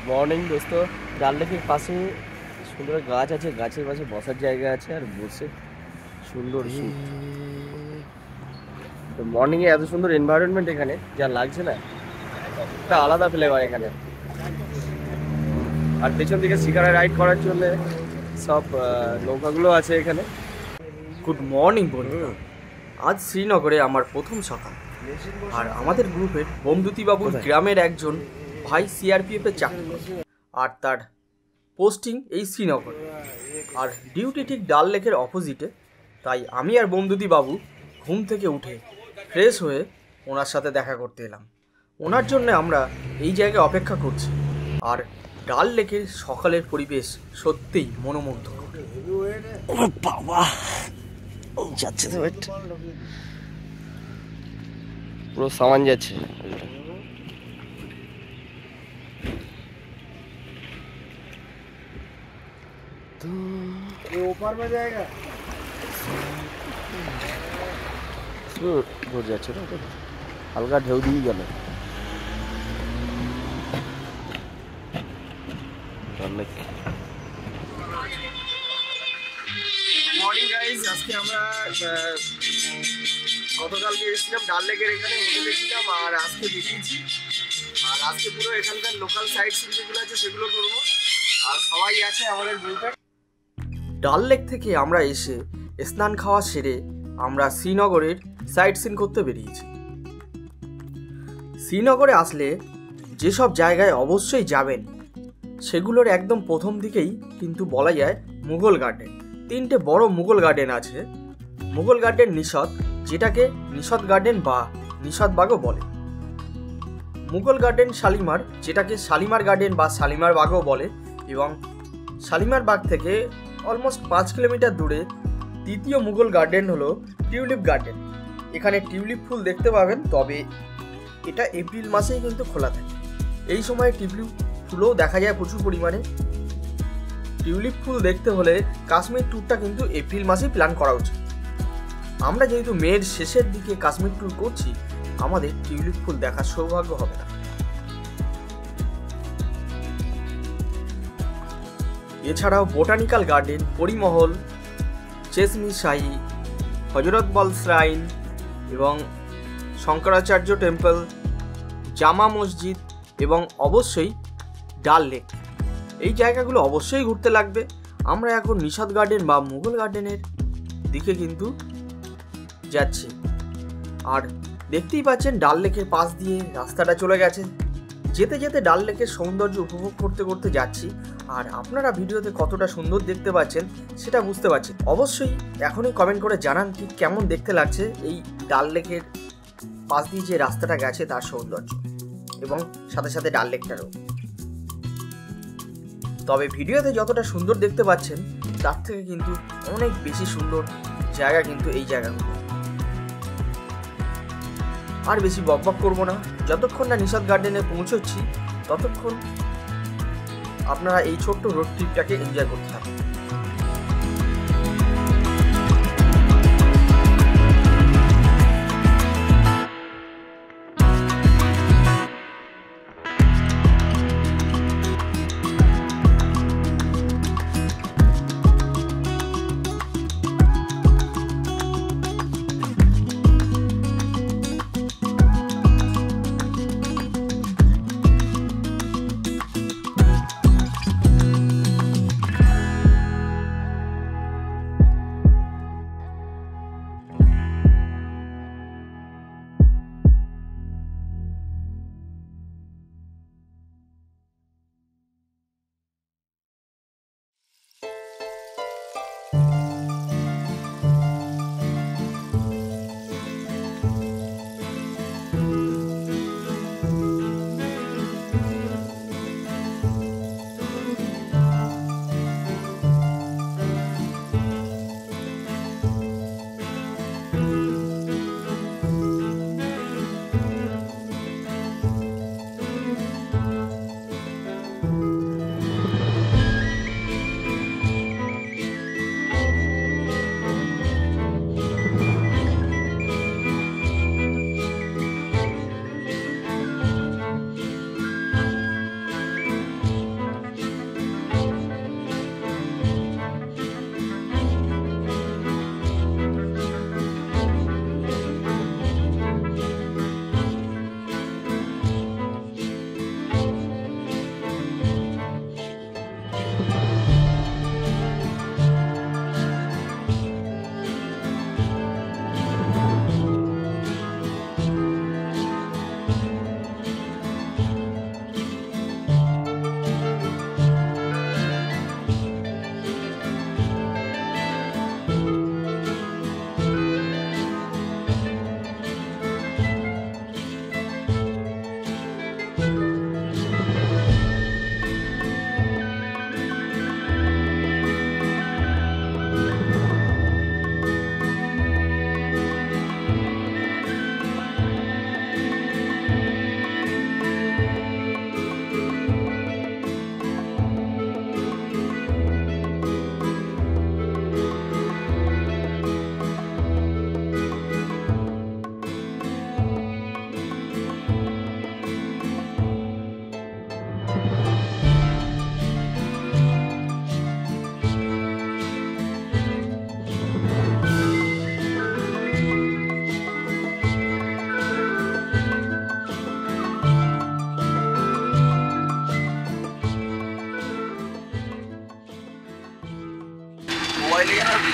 Morning দোস্ত, ডাল লেকের পাশে সুন্দর গাছ আছে, গাছের পাশে বসার জায়গা আছে আর বসে সুন্দর তো মর্নিংয়ে এত সুন্দর এনভায়রনমেন্ট এখানে যা লাগছে না, একটা আলাদা ফ্লেভার এখানে। আর পেছন দিকে শিকারা রাইড করার জন্য সব নৌকাগুলো আছে এখানে। গুড মর্নিং বন্ধুরা, আজ শ্রীনগরে আমার প্রথম সকাল। আর আমাদের গ্রুপের বমদুতিবাবুর গ্রামের একজন ভাই সিআরপিএফে চাকরি করে, আর তার পোস্টিং এই শ্রীনগর, আর ডিউটি ঠিক ডাল লেকের অপোজিটে। তাই আমি আর বমদুতিবাবু ঘুম থেকে উঠে ফ্রেশ হয়ে ওনার সাথে দেখা করতে এলাম। ওনার জন্য আমরা এই জায়গায় অপেক্ষা করছি। আর ডাল লেকের সকালের পরিবেশ সত্যিই মনোমুগ্ধকর। বাবা যাচ্ছে তো, পুরো সামান যাচ্ছে। तो ये ऊपर में जाएगा, ঘুর যাচ্ছে না, হালকা ঢেউ দিয়ে গেল। মর্নিং গাইজ, আজকে আমরা গতকালকে এসেছিলাম ডাল লেকের এখানে, হোটেলে ছিলাম, আর আজকে বেরিয়েছি। আর আজকে পুরো এখানকার লোকাল সাইট সিন যেগুলো আছে সেগুলো করবো, আর সবাই আছে আমাদের গ্রুপে। ডাল লেক থেকে আমরা এসে স্নান খাওয়া সেরে আমরা শ্রীনগরের সাইট সিন করতে বেরিয়েছি। শ্রীনগরে আসলে যেসব জায়গায় অবশ্যই যাবেন সেগুলোর একদম প্রথম দিকেই কিন্তু বলা যায় মুঘল গার্ডেন। 3টে বড় মুঘল গার্ডেন আছে। মুঘল গার্ডেন নিষদ, যেটাকে নিষদ গার্ডেন বা নিষদ বাগও বলে। মুঘল গার্ডেন শালিমার, যেটাকে শালিমার গার্ডেন বা শালিমার বাগও বলে। এবং শালিমার বাগ থেকে অলমোস্ট 5 কিলোমিটার দূরে দ্বিতীয় মুঘল গার্ডেন হলো টিউলিপ গার্ডেন। এখানে টিউলিপ ফুল দেখতে পাবেন, তবে এটা এপ্রিল মাসেই কিন্তু খোলা থাকে। এই সময় টিউলিপ ফুলও দেখা যায় প্রচুর পরিমাণে। টিউলিপ ফুল দেখতে হলে কাশ্মীর ট্যুরটা কিন্তু এপ্রিল মাসেই প্ল্যান করা উচিত। আমরা যেহেতু মের শেষের দিকে কাশ্মীর ট্যুর করছি, আমাদের টিউলিপ ফুল দেখার সৌভাগ্য হবে না। এছাড়াও বোটানিক্যাল গার্ডেন, পরিমহল, চেসমি শাহী, হজরত বল শ্রাইন এবং শঙ্করাচার্য টেম্পল, জামা মসজিদ এবং অবশ্যই ডাল লেক, এই জায়গাগুলো অবশ্যই ঘুরতে লাগবে। আমরা এখন নিষদ গার্ডেন বা মুঘল গার্ডেনের দিকে কিন্তু যাচ্ছি। আর দেখতেই পাচ্ছেন ডাল লেকের পাশ দিয়ে রাস্তাটা চলে গেছে। যেতে যেতে ডাল লেকের সৌন্দর্য উপভোগ করতে করতে যাচ্ছি। আর আপনারা ভিডিওতে কতটা সুন্দর দেখতে পাচ্ছেন সেটা বুঝতে পারছেন। অবশ্যই এখনই কমেন্ট করে জানান ঠিক কেমন দেখতে লাগছে এই ডাল লেকের পাশ দিয়ে যে রাস্তাটা গেছে তার সৌন্দর্য, এবং সাথে সাথে ডাল লেকটারও। তবে ভিডিওতে যতটা সুন্দর দেখতে পাচ্ছেন তার থেকে কিন্তু অনেক বেশি সুন্দর জায়গা কিন্তু এই জায়গাগুলো। আর বেশি বকবক করবো না, যতক্ষণ না নিষদ গার্ডেনে পৌঁছচ্ছি ততক্ষণ আপনারা এই ছোট্ট রোড ট্রিপটাকে এনজয় করতে থাকুন।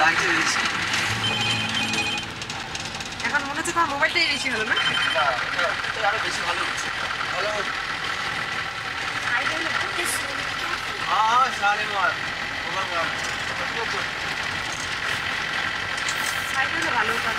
লাগছে বেশি। এখন মনে হচ্ছে তোমার মোবাইলটাই বেশি হলো না? না, এটা আরো বেশি ভালো হচ্ছে। ভালো হচ্ছে। हाँ, सारे मार। ओवर मार। সাইকেলে ভালো কাজ।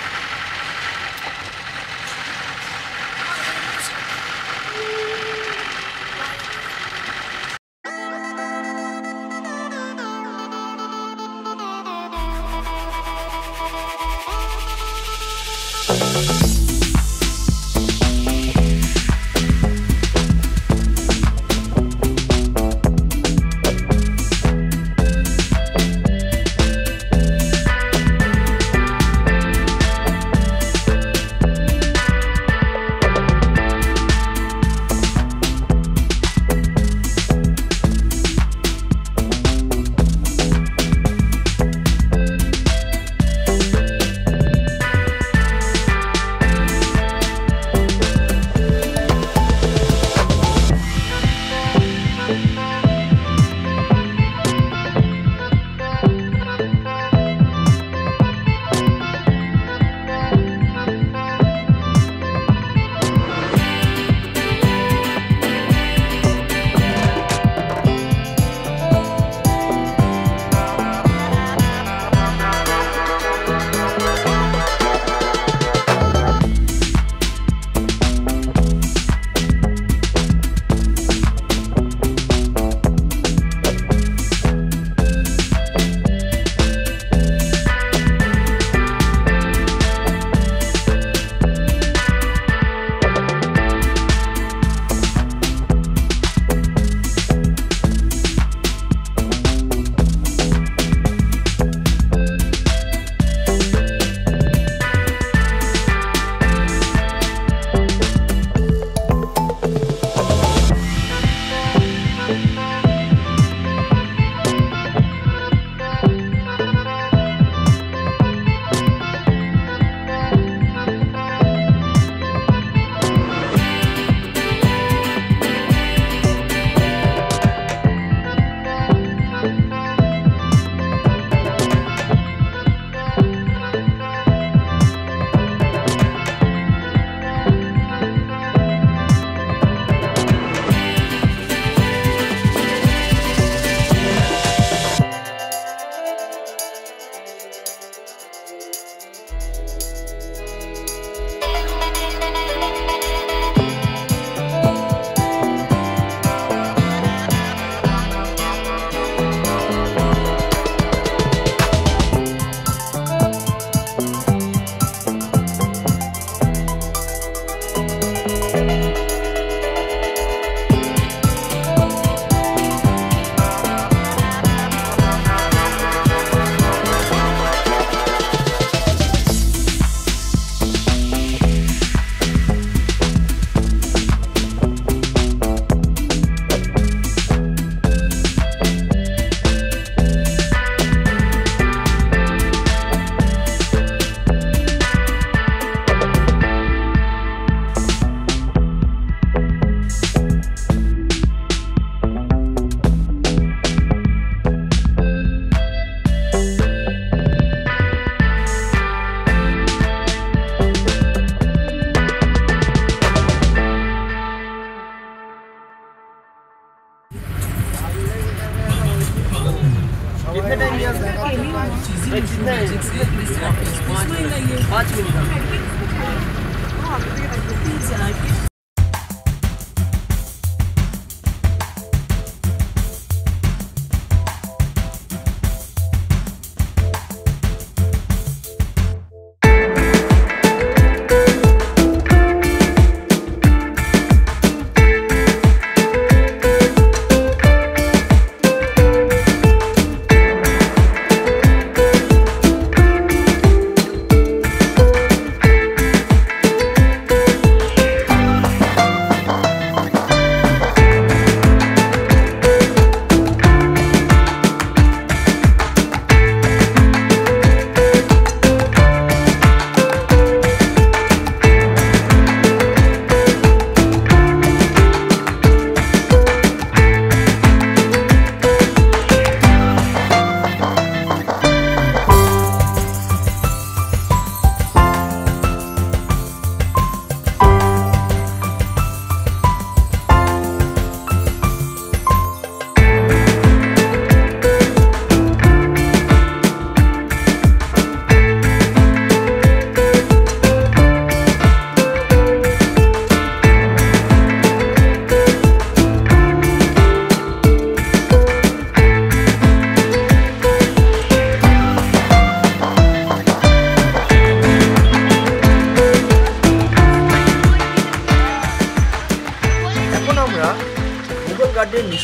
कितने टाइम लिया कितने 5 मिनट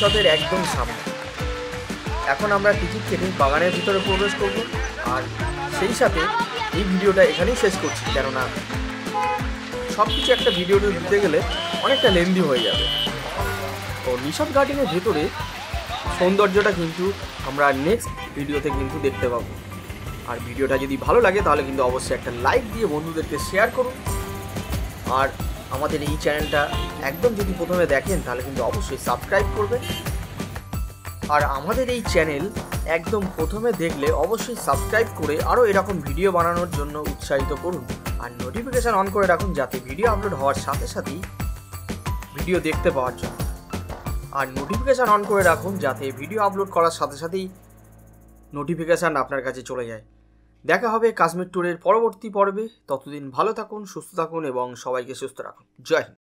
নিশতের একদম সামনে। এখন আমরা টিকিট কেটে বাগানের ভিতরে প্রবেশ করব, আর সেই সাথে এই ভিডিওটা এখানেই শেষ করছি, কেননা সব কিছু একটা ভিডিওতে দিতে গেলে অনেকটা লেন্দি হয়ে যাবে। তো নিশত গার্ডেনের ভেতরে সৌন্দর্যটা কিন্তু আমরা নেক্সট ভিডিওতে কিন্তু দেখতে পাবো। আর ভিডিওটা যদি ভালো লাগে তাহলে কিন্তু অবশ্যই একটা লাইক দিয়ে বন্ধুদেরকে শেয়ার করুন। আর আমাদের এই চ্যানেলটা একদম যদি প্রথমে দেখেন তাহলে কিন্তু অবশ্যই সাবস্ক্রাইব করবেন। আর আমাদের এই চ্যানেল একদম প্রথমে দেখলে অবশ্যই সাবস্ক্রাইব করে আরও এরকম ভিডিও বানানোর জন্য উৎসাহিত করুন। আর নোটিফিকেশান অন করে রাখুন যাতে ভিডিও আপলোড হওয়ার সাথে সাথেই ভিডিও দেখতে পাওয়ার জন্য। আর নোটিফিকেশান অন করে রাখুন যাতে ভিডিও আপলোড করার সাথে সাথেই নোটিফিকেশান আপনার কাছে চলে যায়। দেখা হবে কাশ্মীর ট্যুরের পরবর্তী পর্বে। ততদিন ভালো থাকুন, সুস্থ থাকুন এবং সবাইকে সুস্থ রাখুন। জয় হিন্দ।